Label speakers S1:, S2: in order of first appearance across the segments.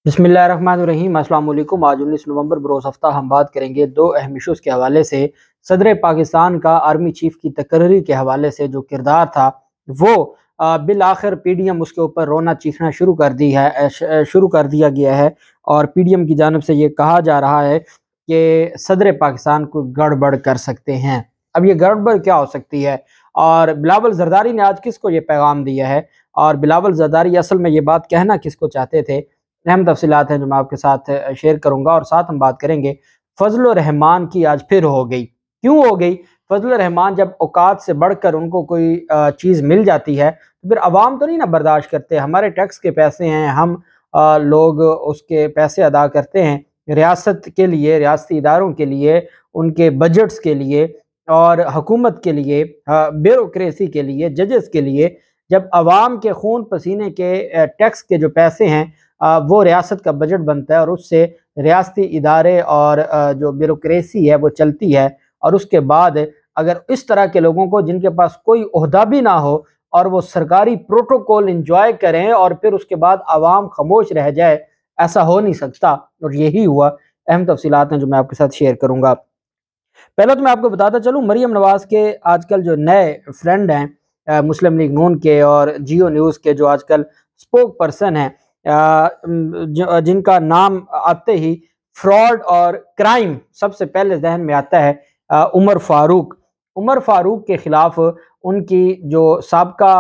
S1: बिस्मिल्लाहिर्रहमानिर्रहीम। अस्सलाम वालेकुम। आज 19 नवंबर बरोज़ हफ्ता हम बात करेंगे दो अहम इशूज़ के हवाले से। सदर पाकिस्तान का आर्मी चीफ की तकर्री के हवाले से जो किरदार था वो बिल आखिर PDM उसके ऊपर रोना चीखना शुरू कर दिया गया है और PDM की जानिब से ये कहा जा रहा है कि सदर पाकिस्तान को गड़बड़ कर सकते हैं। अब ये गड़बड़ क्या हो सकती है और बिलावल जरदारी ने आज किसको ये पैगाम दिया है और बिलावल जरदारी असल में ये बात कहना किसको चाहते थे, अहम तफसीलात हैं जो मैं आपके साथ शेयर करूंगा। और साथ हम बात करेंगे फजल रहमान की आज फिर हो गई, क्यों हो गई? फजल रहमान जब औकात से बढ़कर उनको कोई चीज़ मिल जाती है तो फिर अवाम तो नहीं ना बर्दाश्त करते। हमारे टैक्स के पैसे हैं, हम लोग उसके पैसे अदा करते हैं रियासत के लिए, रियासती इदारों के लिए, उनके बजट्स के लिए और हुकूमत के लिए, ब्यूरोक्रेसी के लिए, जजेस के लिए। जब अवाम के खून पसीने के टैक्स के जो पैसे हैं वो रियासत का बजट बनता है और उससे रियासती इदारे और जो ब्यूरोक्रेसी है वो चलती है। और उसके बाद अगर इस तरह के लोगों को जिनके पास कोई ओहदा भी ना हो और वो सरकारी प्रोटोकॉल इंजॉय करें और फिर उसके बाद आवाम खामोश रह जाए, ऐसा हो नहीं सकता। और यही हुआ। अहम तफसीलात हैं जो मैं आपके साथ शेयर करूंगा। पहले तो मैं आपको बताता चलूँ, मरियम नवाज के आजकल जो नए फ्रेंड हैं मुस्लिम लीग नून के और जियो न्यूज़ के जो आजकल स्पोक पर्सन हैं, जिनका नाम आते ही फ्रॉड और क्राइम सबसे पहले जहन में आता है, उमर फारूक। उमर फारूक के खिलाफ उनकी जो साबका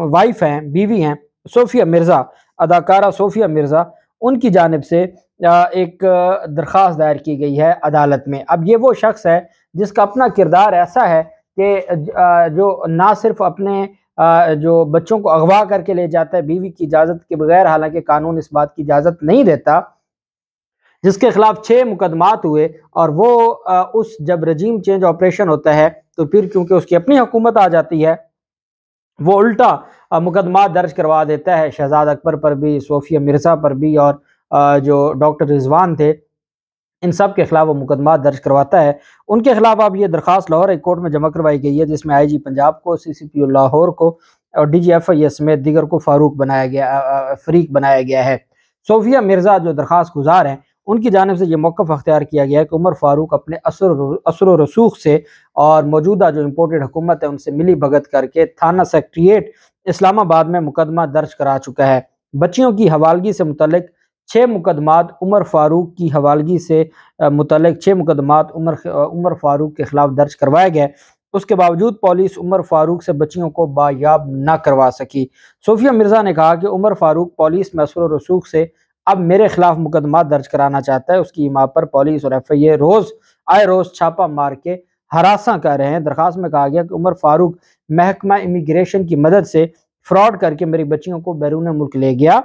S1: वाइफ हैं, बीवी हैं, सोफिया मिर्ज़ा, अदाकारा सोफिया मिर्ज़ा, उनकी जानिब से एक दरख्वास्त दायर की गई है अदालत में। अब ये वो शख्स है जिसका अपना किरदार ऐसा है कि जो ना सिर्फ अपने जो बच्चों को अगवा करके ले जाता है बीवी की इजाज़त के बगैर, हालांकि कानून इस बात की इजाज़त नहीं देता, जिसके खिलाफ 6 मुकदमात हुए। और वो उस जब रजीम चेंज ऑपरेशन होता है तो फिर क्योंकि उसकी अपनी हुकूमत आ जाती है, वो उल्टा मुकदमात दर्ज करवा देता है शहजाद अकबर पर भी, सोफिया मिर्ज़ा पर भी और जो डॉक्टर रिजवान थे, इन सब के खिलाफ वो मुकदमा दर्ज करवाता है। उनके खिलाफ अब ये दरख्वास्त लाहौर हाई कोर्ट में जमा करवाई गई है, जिसमें IG पंजाब को, CCPO लाहौर को और DGFI समेत दीगर को फरीक बनाया गया है। सोफिया मिर्ज़ा जो दरख्वास्त गुजार हैं, उनकी जानिब से ये मौक़िफ़ अख्तियार किया गया है कि उमर फारूक अपने असर व रसूख से और मौजूदा जो इम्पोर्टेड हुकूमत है उनसे मिली भगत करके थाना सेक्रेटेरिएट इस्लामाबाद में मुकदमा दर्ज करा चुका है। बच्चियों की हवालगी से मुतल्लिक 6 मुकदमात, उमर फारूक की हवालगी से मुतल्लिक 6 मुकदमात उमर फारूक के खिलाफ दर्ज करवाए गए। उसके बावजूद पुलिस उमर फारूक से बच्चियों को बायाब न करवा सकी। सोफिया मिर्ज़ा ने कहा कि उमर फारूक पुलिस में असर रसूख से अब मेरे खिलाफ मुकदमा दर्ज कराना चाहता है। उसकी हिमात पर पुलिस और FIA रोज़ छापा मार के हरासा कर रहे हैं। दरख्वास्त में कहा गया कि उमर फारूक महकमा इमिग्रेशन की मदद से फ्रॉड करके मेरी बच्चियों को बैरून मुल्क ले गया।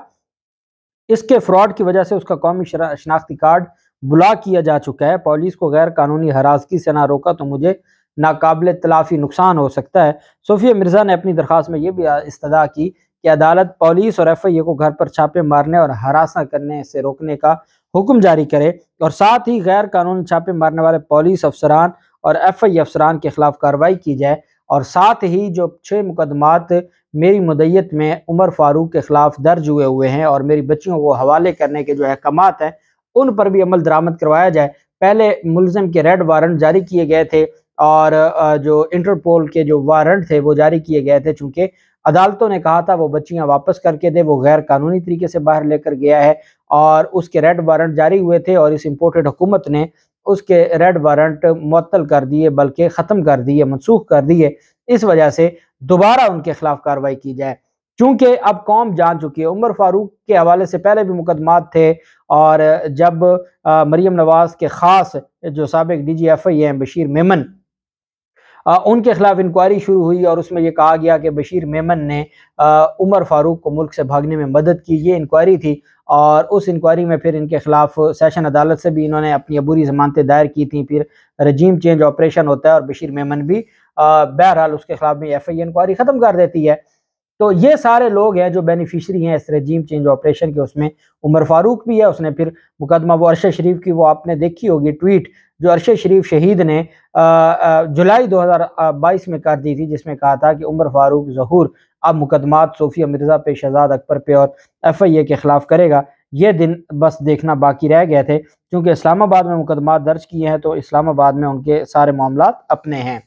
S1: इसके फ्रॉड की वजह से उसका कौमी शनाख्ती कार्ड ब्लॉक किया जा चुका है। पुलिस को गैर कानूनी हरासगी से ना रोका तो मुझे नाकाबिल तलाफी नुकसान हो सकता है। सोफिया मिर्ज़ा ने अपनी दरख्वास्त में यह भी इस्तदा की कि अदालत पुलिस और FIA को घर पर छापे मारने और हरासा करने से रोकने का हुक्म जारी करे और साथ ही गैर कानूनी छापे मारने वाले पुलिस अफसरान और FIA अफसरान के खिलाफ कार्रवाई की जाए। और साथ ही जो 6 मुकदमात मेरी मुद्दत में उमर फारूक के खिलाफ दर्ज हुए हैं और मेरी बच्चियों को हवाले करने के जो अहकामात हैं उन पर भी अमल दरामद करवाया जाए। पहले मुलज़िम के रेड वारंट जारी किए गए थे और जो इंटरपोल के जो वारंट थे वो जारी किए गए थे, चूँकि अदालतों ने कहा था वो बच्चियाँ वापस करके दे, वो गैर कानूनी तरीके से बाहर लेकर गया है और उसके रेड वारंट जारी हुए थे और इस इम्पोर्टेड हुकूमत ने उसके रेड वारंट मुअत्तल कर दिए, बल्कि ख़त्म कर दिए, मनसूख कर दिए। इस वजह से दोबारा उनके खिलाफ कार्रवाई की जाए, क्योंकि अब कौम जान चुकी है। उमर फारूक के हवाले से पहले भी मुकदमात थे और जब मरियम नवाज के ख़ास जो साबिक DGFI हैं बशीर मेमन, उनके खिलाफ इंक्वायरी शुरू हुई और उसमें यह कहा गया कि बशीर मेमन ने उमर फारूक को मुल्क से भागने में मदद की। ये इंक्वायरी थी और उस इंक्वायरी में फिर इनके खिलाफ सेशन अदालत से भी इन्होंने अपनी अबूरी ज़मानतें दायर की थी। फिर रजीम चेंज ऑपरेशन होता है और बशीर मेमन भी बहरहाल उसके खिलाफ भी FIA इंक्वायरी ख़त्म कर देती है। तो ये सारे लोग हैं जो बेनिफिशरी हैं इस रजीम चेंज ऑपरेशन के। उसमें उमर फारूक भी है। उसने फिर मुकदमा वो अरशद शरीफ की, वो आपने देखी होगी ट्वीट जो अरशद शरीफ शहीद ने जुलाई 2022 में कर दी थी, जिसमें कहा था कि उमर फारूक ज़हूर अब मुकदमात सोफिया मिर्ज़ा पे, शहजाद अकबर पे और FIA के खिलाफ करेगा। ये दिन बस देखना बाकी रह गए थे, क्योंकि इस्लामाबाद में मुकदमा दर्ज किए हैं तो इस्लामाबाद में उनके सारे मामला अपने हैं।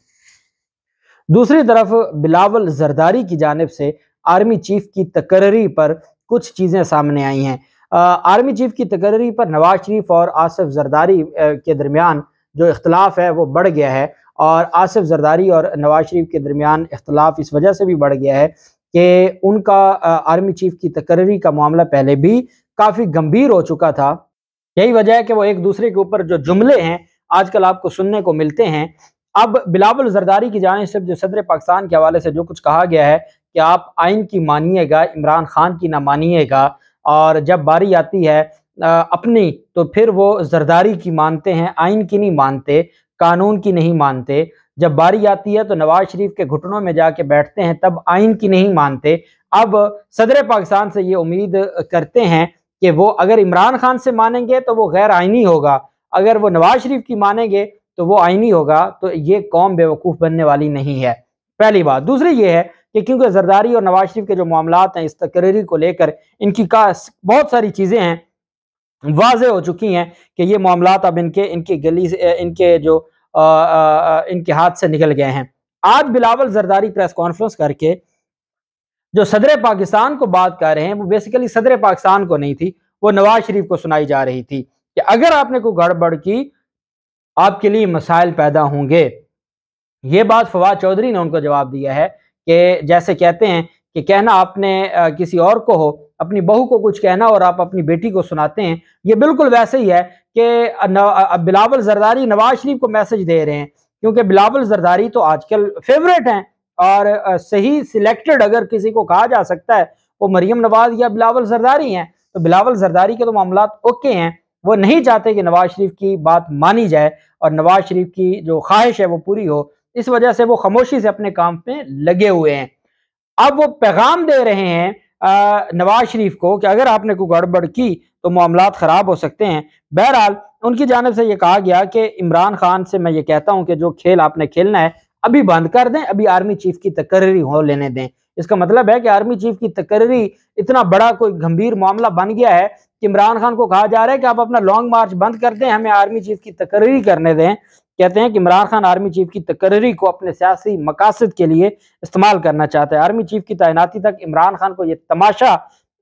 S1: दूसरी तरफ बिलावल जरदारी की जानिब से आर्मी चीफ की तकर्री पर कुछ चीज़ें सामने आई हैं। आर्मी चीफ की तकर्री पर नवाज शरीफ और आसिफ जरदारी के दरमियान जो इख्तलाफ है वो बढ़ गया है, और आसिफ जरदारी और नवाज शरीफ के दरमियान इख्तलाफ इस वजह से भी बढ़ गया है कि उनका आर्मी चीफ की तकर्री का मामला पहले भी काफ़ी गंभीर हो चुका था। यही वजह है कि वो एक दूसरे के ऊपर जो जुमले हैं आजकल आपको सुनने को मिलते हैं। अब बिलावल जरदारी की जानिब से जो सदर पाकिस्तान के हवाले से जो कुछ कहा गया है कि आप आइन की मानिएगा, इमरान खान की ना मानिएगा, और जब बारी आती है अपनी तो फिर वो जरदारी की मानते हैं, आइन की नहीं मानते, कानून की नहीं मानते। जब बारी आती है तो नवाज शरीफ के घुटनों में जाके बैठते हैं, तब आइन की नहीं मानते। अब सदर पाकिस्तान से ये उम्मीद करते हैं कि वो अगर इमरान खान से मानेंगे तो वो गैर आइनी होगा, अगर वो नवाज शरीफ की मानेंगे तो वो आइनी होगा। तो ये कौम बेवकूफ़ बनने वाली नहीं है, पहली बात। दूसरी ये है कि क्योंकि जरदारी और नवाज शरीफ के जो मामलात हैं इस तकरीरी को लेकर इनकी बहुत सारी चीज़ें हैं वाज़े हो चुकी हैं कि ये मामलात अब इनकी गली से इनके जो इनके हाथ से निकल गए हैं। आज बिलावल जरदारी प्रेस कॉन्फ्रेंस करके जो सदर पाकिस्तान को बात कर रहे हैं वो बेसिकली सदर पाकिस्तान को नहीं थी, वो नवाज शरीफ को सुनाई जा रही थी कि अगर आपने कोई गड़बड़ की आपके लिए मसाइल पैदा होंगे। ये बात फवाद चौधरी ने उनको जवाब दिया है कि जैसे कहते हैं कि कहना आपने किसी और को हो, अपनी बहू को कुछ कहना और आप अपनी बेटी को सुनाते हैं, ये बिल्कुल वैसे ही है कि बिलावल जरदारी नवाज शरीफ को मैसेज दे रहे हैं, क्योंकि बिलावल जरदारी तो आजकल फेवरेट हैं, और सही सिलेक्टेड अगर किसी को कहा जा सकता है वो मरियम नवाज या बिलावल जरदारी हैं। तो बिलावल जरदारी के तो मामला ओके हैं, वो नहीं चाहते कि नवाज शरीफ की बात मानी जाए और नवाज शरीफ की जो ख्वाहिश है वो पूरी हो, इस वजह से वो खामोशी से अपने काम पे लगे हुए हैं। अब वो पैगाम दे रहे हैं नवाज शरीफ को कि अगर आपने कोई गड़बड़ की तो मामलात ख़राब हो सकते हैं। बहरहाल उनकी जानिब से ये कहा गया कि इमरान खान से मैं ये कहता हूँ कि जो खेल आपने खेलना है अभी बंद कर दें, अभी आर्मी चीफ की तकर्री हो लेने दें। इसका मतलब है कि आर्मी चीफ की तकर्री इतना बड़ा कोई गंभीर मामला बन गया है कि इमरान खान को कहा जा रहा है कि आप अपना लॉन्ग मार्च बंद कर दें, हमें आर्मी चीफ की तकर्री करने दें। कहते हैं कि इमरान खान आर्मी चीफ की तकर्री को अपने सियासी मकासद के लिए इस्तेमाल करना चाहता है। आर्मी चीफ की तैनाती तक इमरान खान को यह तमाशा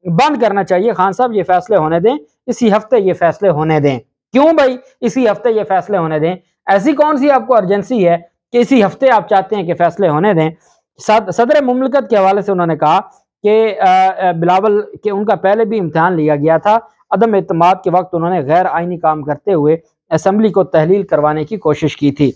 S1: बंद करना चाहिए। खान साहब ये फैसले होने दें, इसी हफ्ते ये फैसले होने दें। क्यों भाई इसी हफ्ते ये फैसले होने दें? ऐसी कौन सी आपको अर्जेंसी है कि इसी हफ्ते आप चाहते हैं कि फैसले होने दें? सदर मुमलिकत के हवाले से उन्होंने कहा कि बिलावल के उनका पहले भी इम्तिहान लिया गया था। अदम एतमाद के वक्त उन्होंने गैर आइनी काम करते हुए असम्बली को तहलील करवाने की कोशिश की थी।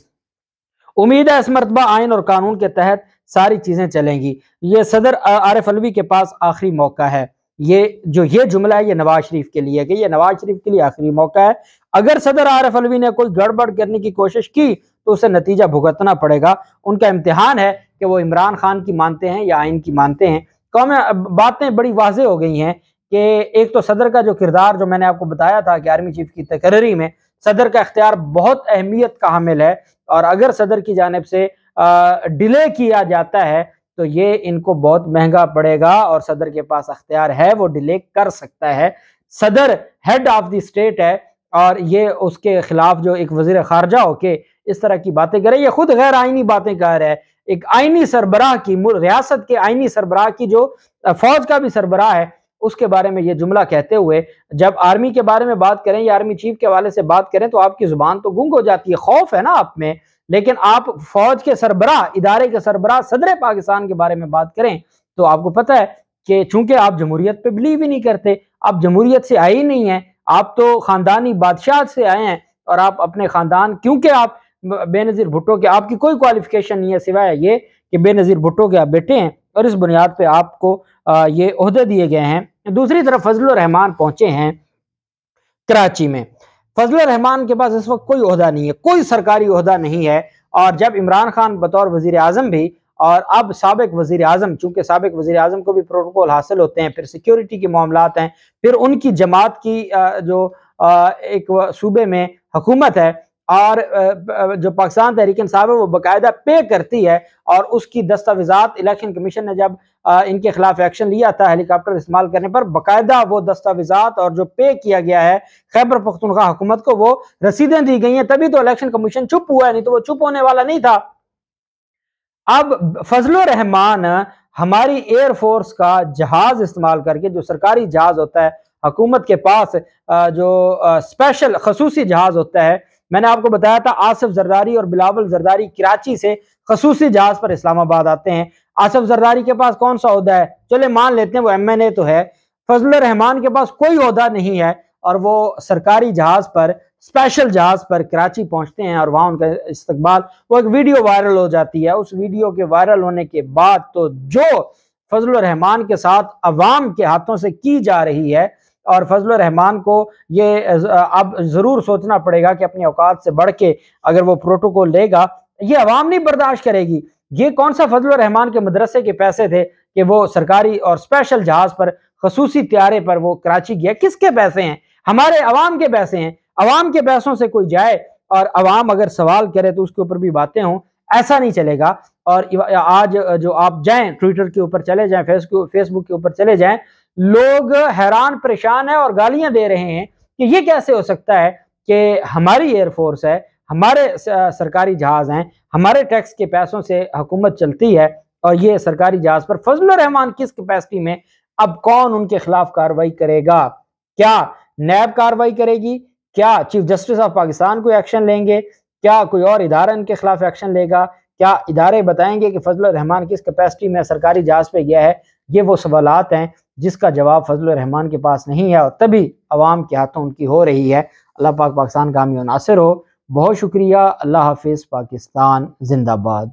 S1: उम्मीद है इस मरतबा आइन और कानून के तहत सारी चीज़ें चलेंगी। ये सदर आरिफ अलवी के पास आखिरी मौका है। ये जुमला है ये नवाज शरीफ के लिए कि ये नवाज शरीफ के लिए आखिरी मौका है। अगर सदर आरिफ अलवी ने कोई गड़बड़ करने की कोशिश की तो उसे नतीजा भुगतना पड़ेगा। उनका इम्तिहान है कि वो इमरान खान की मानते हैं या आइन की मानते हैं। बातें बड़ी वाज़ेह हो गई हैं कि एक तो सदर का जो किरदार जो मैंने आपको बताया था कि आर्मी चीफ की तकर्री में सदर का इख्तियार बहुत अहमियत का हामिल है, और अगर सदर की जानिब से डिले किया जाता है तो ये इनको बहुत महंगा पड़ेगा, और सदर के पास अख्तियार है वो डिले कर सकता है। सदर हेड ऑफ द स्टेट है और ये उसके खिलाफ जो एक वजीर खारजा होके इस तरह की बातें करे, ये खुद गैर आइनी बातें कह रहा है। एक आइनी सरबराह की, रियासत के आइनी सरबराह की जो फौज का भी सरबराह है उसके बारे में ये जुमला कहते हुए जब आर्मी के बारे में बात करें या आर्मी चीफ के हवाले से बात करें तो आपकी जुबान तो गुंग हो जाती है, खौफ है ना आप में। लेकिन आप फौज के सरबराह, इदारे के सरबराह सदर पाकिस्तान के बारे में बात करें तो आपको पता है कि चूंकि आप जमहूरियत पे बिलीव ही नहीं करते, आप जमहूरियत से आए ही नहीं हैं, आप तो खानदानी बादशाह से आए हैं, और आप अपने खानदान, क्योंकि आप बेनज़ीर भुट्टो के, आपकी कोई क्वालिफिकेशन नहीं है सिवाय ये कि बेनज़ीर भुट्टो के आप बेटे हैं, और इस बुनियाद पे आपको ये ओहदे दिए गए हैं। दूसरी तरफ फजलुर रहमान पहुंचे हैं कराची में। फजलुर रहमान के पास इस वक्त कोई ओहदा नहीं है, कोई सरकारी ओहदा नहीं है, और जब इमरान खान बतौर वजीर आजम भी और अब साबिक वजीर आजम, चूंकि साबिक वजीर आजम को भी प्रोटोकॉल हासिल होते हैं, फिर सिक्योरिटी के मामलात हैं, फिर उनकी जमात की जो एक सूबे में हुकूमत है, और जो पाकिस्तान तहरीक इंसाफ है वो बाकायदा पे करती है, और उसकी दस्तावेजात इलेक्शन कमीशन ने जब इनके खिलाफ एक्शन लिया था हेलीकॉप्टर इस्तेमाल करने पर, बाकायदा वो दस्तावेजात और जो पे किया गया है खैबर पख्तूनख्वा हुकूमत को वो रसीदें दी गई हैं, तभी तो इलेक्शन कमीशन चुप हुआ है, नहीं तो वो चुप होने वाला नहीं था। अब फजलुर रहमान हमारी एयरफोर्स का जहाज इस्तेमाल करके, जो सरकारी जहाज होता है हुकूमत के पास, जो स्पेशल खसूसी जहाज होता है, मैंने आपको बताया था आसिफ जरदारी और बिलावल जरदारी कराची से खसूसी जहाज पर इस्लामाबाद आते हैं। आसिफ जरदारी के पास कौन सा ओहदा है, चले मान लेते हैं वो MNA तो है, फजलुर रहमान के पास कोई ओहदा नहीं है, और वो सरकारी जहाज पर, स्पेशल जहाज पर कराची पहुंचते हैं और वहां उनका इस्तकबाल, वो एक वीडियो वायरल हो जाती है। उस वीडियो के वायरल होने के बाद तो जो फजलुर रहमान के साथ अवाम के हाथों से की जा रही है, और फजलुर रहमान को ये अब जरूर सोचना पड़ेगा कि अपनी औकात से बढ़ के अगर वो प्रोटोकॉल लेगा, ये अवाम नहीं बर्दाश्त करेगी। ये कौन सा फजलुर रहमान के मदरसे के पैसे थे कि वो सरकारी और स्पेशल जहाज पर, खसूसी त्यारे पर वो कराची गया? किसके पैसे हैं? हमारे अवाम के पैसे हैं। अवाम के पैसों से कोई जाए और अवाम अगर सवाल करे तो उसके ऊपर भी बातें हों, ऐसा नहीं चलेगा। और आज जो आप जाएं ट्विटर के ऊपर चले जाएं, फेसबुक के ऊपर चले जाएं, लोग हैरान परेशान है और गालियां दे रहे हैं कि ये कैसे हो सकता है कि हमारी एयरफोर्स है, हमारे सरकारी जहाज हैं, हमारे टैक्स के पैसों से हुकूमत चलती है, और ये सरकारी जहाज पर फजलुर रहमान किस कैपेसिटी में, अब कौन उनके खिलाफ कार्रवाई करेगा? क्या नैब कार्रवाई करेगी? क्या चीफ जस्टिस ऑफ पाकिस्तान को एक्शन लेंगे? क्या कोई और इदारा इनके खिलाफ एक्शन लेगा? क्या इदारे बताएंगे कि फजलुर रहमान किस कैपेसिटी में सरकारी जहाज पे गया है? ये वो सवालात हैं जिसका जवाब फजलुर रहमान के पास नहीं है, और तभी अवाम के हाथों उनकी हो रही है। अल्लाह पाक पाकिस्तान का हामी नासिर हो। बहुत शुक्रिया। अल्लाह हाफिज़। पाकिस्तान जिंदाबाद।